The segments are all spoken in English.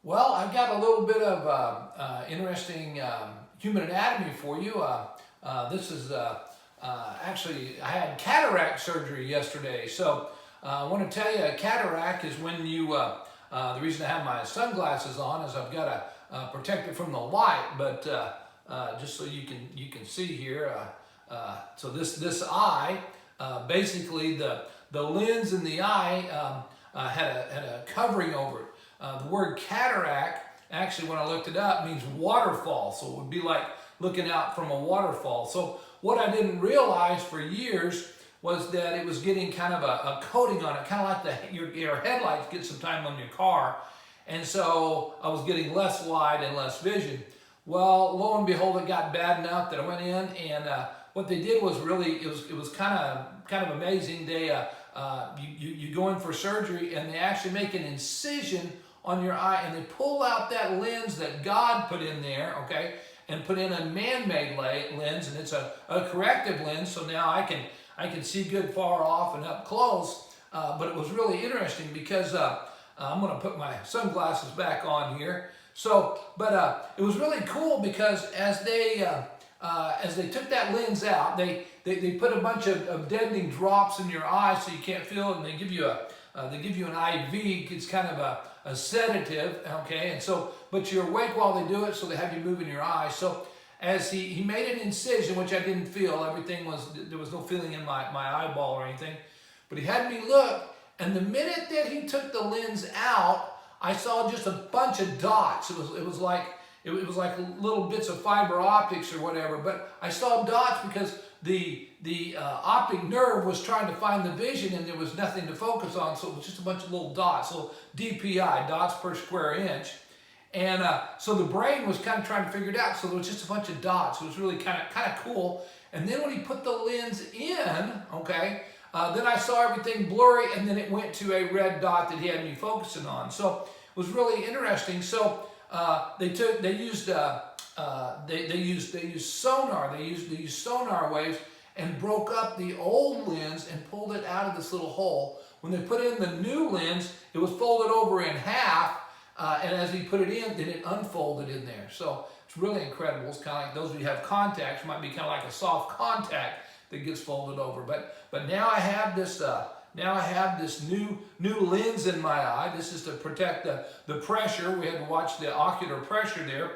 Well, I've got a little bit of interesting human anatomy for you. This is actually, I had cataract surgery yesterday. So I want to tell you, a cataract is when you, the reason I have my sunglasses on is I've got to protect it from the light, but just so you can see here, so this eye, basically the lens in the eye had a covering over it. The word cataract, actually when I looked it up, means waterfall. So it would be like looking out from a waterfall. So what I didn't realize for years was that it was getting kind of a coating on it, kind of like your headlights get some time on your car. And so I was getting less light and less vision. Well, lo and behold, it got bad enough that I went in, and what they did was really, it was kind of amazing. They you go in for surgery, and they actually make an incision on your eye, and they pull out that lens that God put in there, okay, and put in a man-made lens, and it's a corrective lens. So now I can see good far off and up close. But it was really interesting because I'm going to put my sunglasses back on here. So, but it was really cool because as they took that lens out, they put a bunch of deadening drops in your eye so you can't feel it, and they give you an IV. It's kind of a sedative, okay, and so, but you're awake while they do it, so they have you moving your eyes. So as he made an incision, which I didn't feel, there was no feeling in my eyeball or anything, but he had me look, and the minute that he took the lens out, I saw just a bunch of dots. It was like little bits of fiber optics or whatever, but I saw dots because the optic nerve was trying to find the vision, and there was nothing to focus on, so it was just a bunch of little dots, little DPI, dots per square inch. And so the brain was kind of trying to figure it out, so there was just a bunch of dots. It was really kind of cool. And then when he put the lens in, okay, then I saw everything blurry, and then it went to a red dot that he had me focusing on. So it was really interesting. So they used sonar. They used sonar waves and broke up the old lens and pulled it out of this little hole. When they put in the new lens, it was folded over in half, and as he put it in, then it unfolded in there. So it's really incredible. It's kind of like those of you who have contacts, might be kind of like a soft contact that gets folded over. But now I have this new lens in my eye. This is to protect the pressure. We had to watch the ocular pressure there.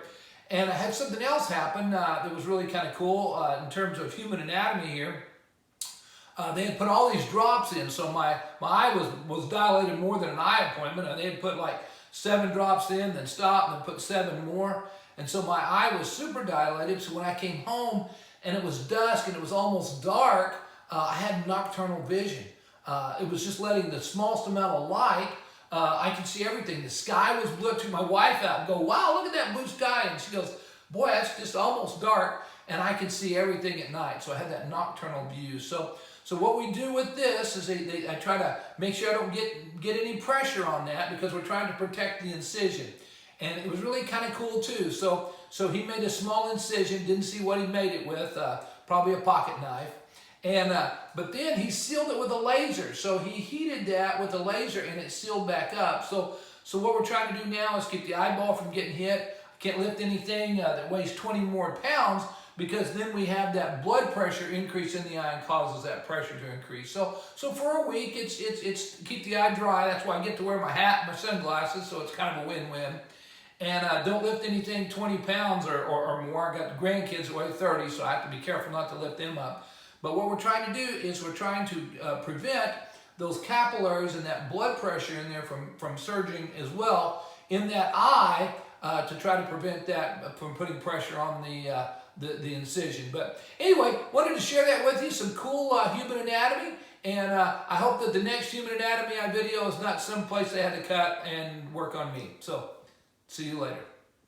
And I had something else happen that was really kind of cool in terms of human anatomy here. They had put all these drops in, so my eye was dilated more than an eye appointment, and they had put like 7 drops in, then stopped, and then put 7 more. And so my eye was super dilated, so when I came home and it was dusk and it was almost dark, I had nocturnal vision. It was just letting the smallest amount of light. I could see everything. The sky was blue. I took my wife out and go, wow, look at that blue sky. And she goes, boy, that's just almost dark. And I could see everything at night. So I had that nocturnal view. So what we do with this is I try to make sure I don't get any pressure on that, because we're trying to protect the incision. And it was really kind of cool too. So he made a small incision, didn't see what he made it with, probably a pocket knife. And but then he sealed it with a laser. So he heated that with a laser, and it sealed back up. So what we're trying to do now is keep the eyeball from getting hit. I can't lift anything that weighs 20 more pounds, because then we have that blood pressure increase in the eye and causes that pressure to increase. So for a week, it's keep the eye dry. That's why I get to wear my hat and my sunglasses, so it's kind of a win-win. And don't lift anything 20 pounds or more. I got grandkids that weigh 30, so I have to be careful not to lift them up. But what we're trying to do is we're trying to prevent those capillaries and that blood pressure in there from surging as well in that eye, to try to prevent that from putting pressure on the incision. But anyway, wanted to share that with you, some cool human anatomy. And I hope that the next human anatomy video is not someplace they had to cut and work on me. So see you later.